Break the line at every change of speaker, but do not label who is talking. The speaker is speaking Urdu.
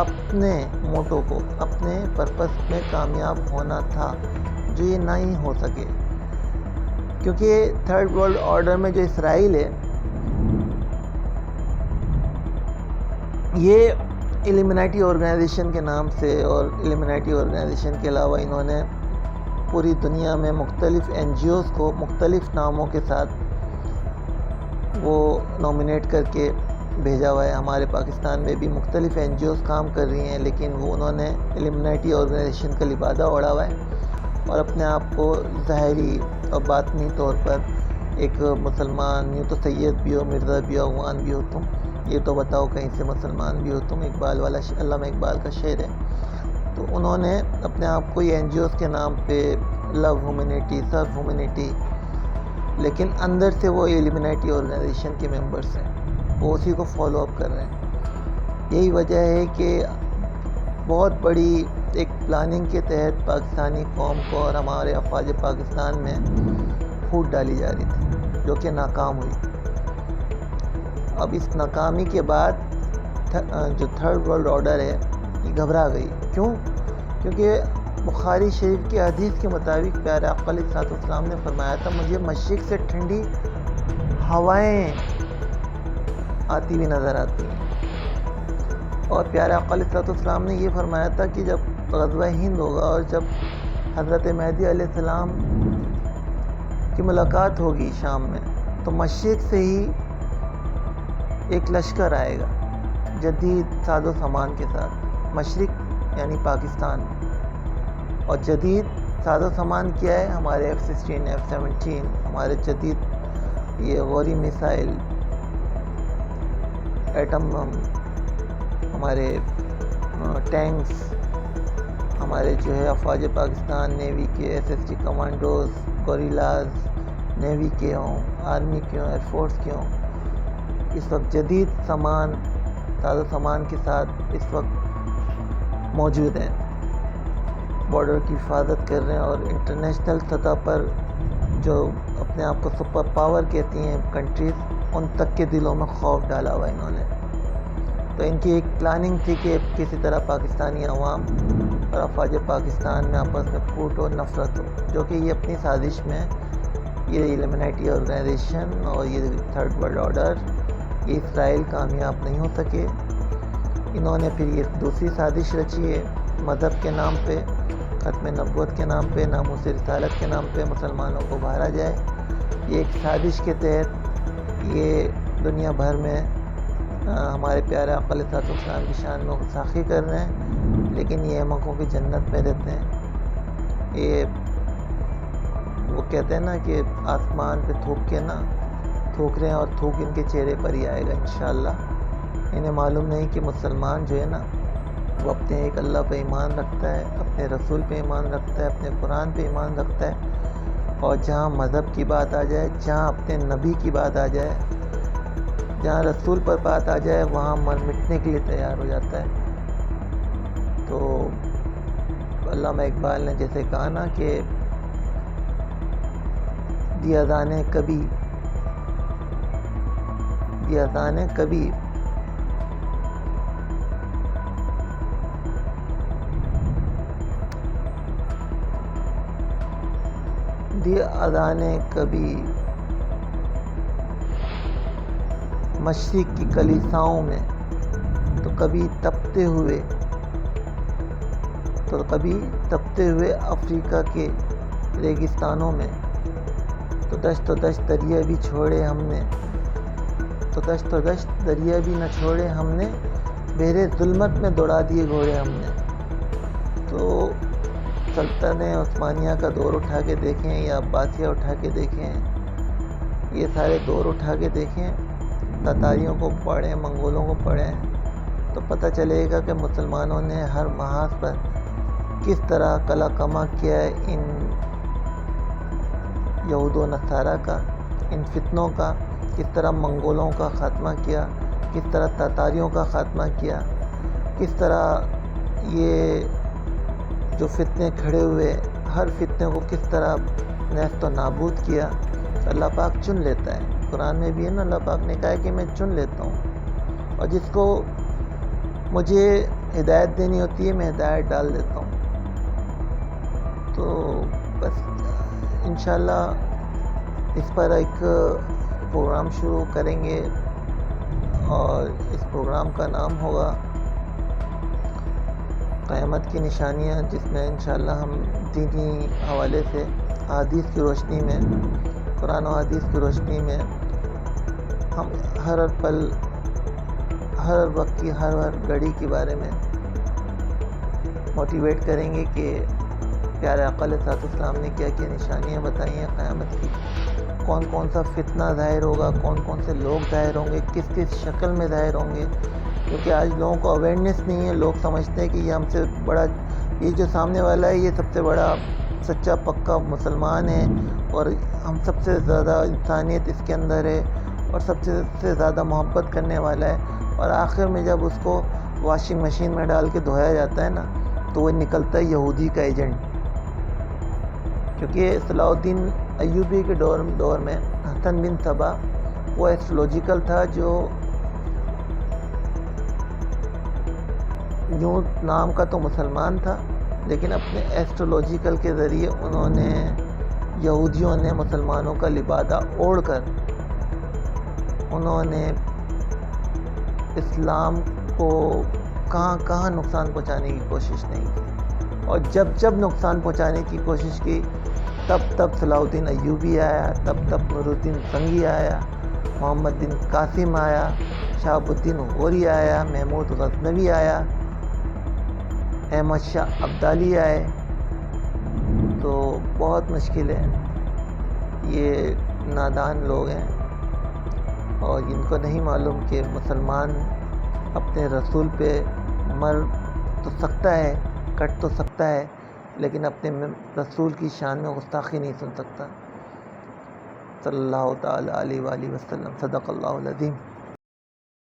اپنے موٹو کو، اپنے پرپس میں کامیاب ہونا تھا، جو یہ نہیں ہو سکے، کیونکہ تھرڈ ورلڈ آرڈر میں جو اسرائیل ہے یہ ایلیمنیٹی آرگنائزیشن کے نام سے، اور ایلیمنیٹی آرگنائزیشن کے علاوہ انہوں نے پوری دنیا میں مختلف NGOs کو مختلف ناموں کے ساتھ وہ نامینیٹ کر کے بھیجا ہوا ہے۔ ہمارے پاکستان میں بھی مختلف NGOs کام کر رہی ہیں، لیکن وہ انہوں نے ایلیمنیٹی آرگنائزیشن کا لبادہ اوڑھا ہوا ہے اور اپنے آپ کو ظاہری اور باطنی طور پر ایک مسلمان، یوں تو سید بھی ہو، مرزا بھی ہو، اغوان بھی ہو تم، یہ تو بتاؤ کہیں سے مسلمان بھی ہو تم، اقبال والا علامہ اقبال کا شعر ہے۔ تو انہوں نے اپنے آپ کو یہ NGOs کے نام پہ لو ہیومینٹی، سرو ہیومینٹی، لیکن اندر سے وہ ایلیمنیٹی آرگنائزیشن کے ممبرس ہیں، وہ اسی کو فالو اپ کر رہے ہیں۔ یہی وجہ ہے کہ بہت بڑی ایک پلاننگ کے تحت پاکستانی قوم کو اور ہمارے افواج پاکستان میں پھوٹ ڈالی جا رہی تھی، جو کہ ناکام ہوئی۔ اب اس ناکامی کے بعد جو تھرڈ ورلڈ آرڈر ہے یہ گھبرا گئی۔ کیوں؟ کیونکہ بخاری شریف کی حدیث کے مطابق پیارے آقا علیہ الصلوۃ والسلام نے فرمایا تھا، مجھے مشرق سے ٹھنڈی ہوائیں آتی ہوئی نظر آتی ہیں، اور پیارے آقا علیہ الصلوۃ والسلام نے یہ فرمایا تھا کہ جب غزوہ ہند ہوگا اور جب حضرت مہدی علیہ السلام کی ملاقات ہوگی شام میں، تو مشرق سے ہی ایک لشکر آئے گا جدید ساز و سامان کے ساتھ، مشرق یعنی پاکستان، اور جدید ساز و سامان کیا ہے؟ ہمارے F-16 F-17، ہمارے جدید یہ غوری میسائل، ایٹم بم، ہمارے ٹینکس، ہمارے جو ہے افواج پاکستان نیوی کے SST کمانڈوز، گوریلاز، نیوی کے ہوں، آرمی کے ہوں، ایئر فورس کے ہوں، اس وقت جدید سامان، ساز و سامان کے ساتھ اس وقت موجود ہیں، بارڈر کی حفاظت کر رہے ہیں، اور انٹرنیشنل سطح پر جو اپنے آپ کو سپر پاور کہتی ہیں کنٹریز، ان تک کے دلوں میں خوف ڈالا ہوا انہوں نے۔ تو ان کی ایک پلاننگ تھی کہ کسی طرح پاکستانی عوام اور افواج پاکستان میں آپس میں پھوٹ اور نفرت ہو، جو کہ یہ اپنی سازش میں یہ ایلیمنیٹی آرگنائزیشن اور یہ تھرڈ ورلڈ آرڈر، یہ اسرائیل کامیاب نہیں ہو سکے۔ انہوں نے پھر یہ دوسری سازش رچی ہے، مذہب کے نام پہ، ختم نبوت کے نام پہ، ناموس رسالت کے نام پہ مسلمانوں کو مارا جائے۔ یہ ایک سازش کے تحت یہ دنیا بھر میں ہمارے پیارے آقا علیہ الصلوۃ والسلام کی شان میں گستاخی کر رہے ہیں، لیکن یہ احمقوں کی جنت میں رہتے ہیں۔ یہ وہ کہتے ہیں نا کہ آسمان پہ تھوک کے نا تھوک رہے ہیں، اور تھوک ان کے چہرے پر ہی آئے گا انشاءاللہ۔ انہیں معلوم نہیں کہ مسلمان جو ہے نا وہ اپنے ایک اللہ پہ ایمان رکھتا ہے، اپنے رسول پہ ایمان رکھتا ہے، اپنے قرآن پہ ایمان رکھتا ہے، اور جہاں مذہب کی بات آ جائے، جہاں اپنے نبی کی بات آ جائے، جہاں رسول پر بات آ جائے، وہاں مر مٹنے کے لیے تیار ہو جاتا ہے۔ تو علامہ اقبال نے جیسے کہا نا کہ دیا جانے کبھی دیا جانے کبھی دیا اذانے کبھی مشرق کی کلیساؤں میں، تو کبھی تپتے ہوئے افریقہ کے ریگستانوں میں، تو دشت و دشت دریا بھی چھوڑے ہم نے، تو دشت و دشت دریا بھی نہ چھوڑے ہم نے، بحر ظلمت میں دوڑا دیے گھوڑے ہم نے۔ تو سلطنت عثمانیہ کا دور اٹھا کے دیکھیں یا عباسیہ اٹھا کے دیکھیں، یہ سارے دور اٹھا کے دیکھیں، تاتاریوں کو پڑھیں، منگولوں کو پڑھیں، تو پتہ چلے گا کہ مسلمانوں نے ہر محاذ پر کس طرح کلا کما کیا ہے ان یہود و نصارہ کا، ان فتنوں کا، کس طرح منگولوں کا خاتمہ کیا، کس طرح تاتاریوں کا خاتمہ کیا، کس طرح یہ جو فتنے کھڑے ہوئے ہر فتنے کو کس طرح نیست و نابود کیا۔ اللہ پاک چن لیتا ہے، قرآن میں بھی ہے نا، اللہ پاک نے کہا ہے کہ میں چن لیتا ہوں، اور جس کو مجھے ہدایت دینی ہوتی ہے میں ہدایت ڈال دیتا ہوں. تو بس انشاءاللہ اس پر ایک پروگرام شروع کریں گے اور اس پروگرام کا نام ہوگا قیامت کی نشانیاں، جس میں انشاءاللہ ہم دینی حوالے سے حدیث کی روشنی میں، قرآن و حدیث کی روشنی میں ہم ہر پل، ہر وقت کی ہر گھڑی کے بارے میں موٹیویٹ کریں گے کہ پیارے آقا علیہ السلام نے کیا کیا نشانیاں بتائی ہیں قیامت کی، کون کون سا فتنہ ظاہر ہوگا، کون کون سے لوگ ظاہر ہوں گے، کس کس شکل میں ظاہر ہوں گے. کیونکہ آج لوگوں کو اویئرنیس نہیں ہے. لوگ سمجھتے ہیں کہ یہ ہم سے بڑا، یہ جو سامنے والا ہے یہ سب سے بڑا سچا پکا مسلمان ہے اور ہم سب سے زیادہ انسانیت اس کے اندر ہے اور سب سے زیادہ محبت کرنے والا ہے. اور آخر میں جب اس کو واشنگ مشین میں ڈال کے دھویا جاتا ہے نا تو وہ نکلتا ہے یہودی کا ایجنٹ. کیونکہ صلاح الدین ایوبی کے دور میں حسن بن صبا وہ ایسٹرولوجیکل تھا، جو یوں نام کا تو مسلمان تھا لیکن اپنے ایسٹرولوجیکل کے ذریعے انہوں نے، یہودیوں نے مسلمانوں کا لبادہ اوڑھ کر انہوں نے اسلام کو کہاں کہاں نقصان پہنچانے کی کوشش نہیں کی. اور جب جب نقصان پہنچانے کی کوشش کی تب صلاح الدین ایوبی آیا، تب نور الدین زنگی آیا، محمد بن قاسم آیا، شہاب الدین غوری آیا، محمود غزنوی آیا، احمد شاہ ابدالی آئے. تو بہت مشکل ہے. یہ نادان لوگ ہیں اور ان کو نہیں معلوم کہ مسلمان اپنے رسول پہ مر تو سکتا ہے، کٹ تو سکتا ہے، لیکن اپنے رسول کی شان میں گستاخی نہیں سن سکتا. صلی اللہ تعالیٰ علیہ وآلہ وسلم. صدق اللہ العظیم.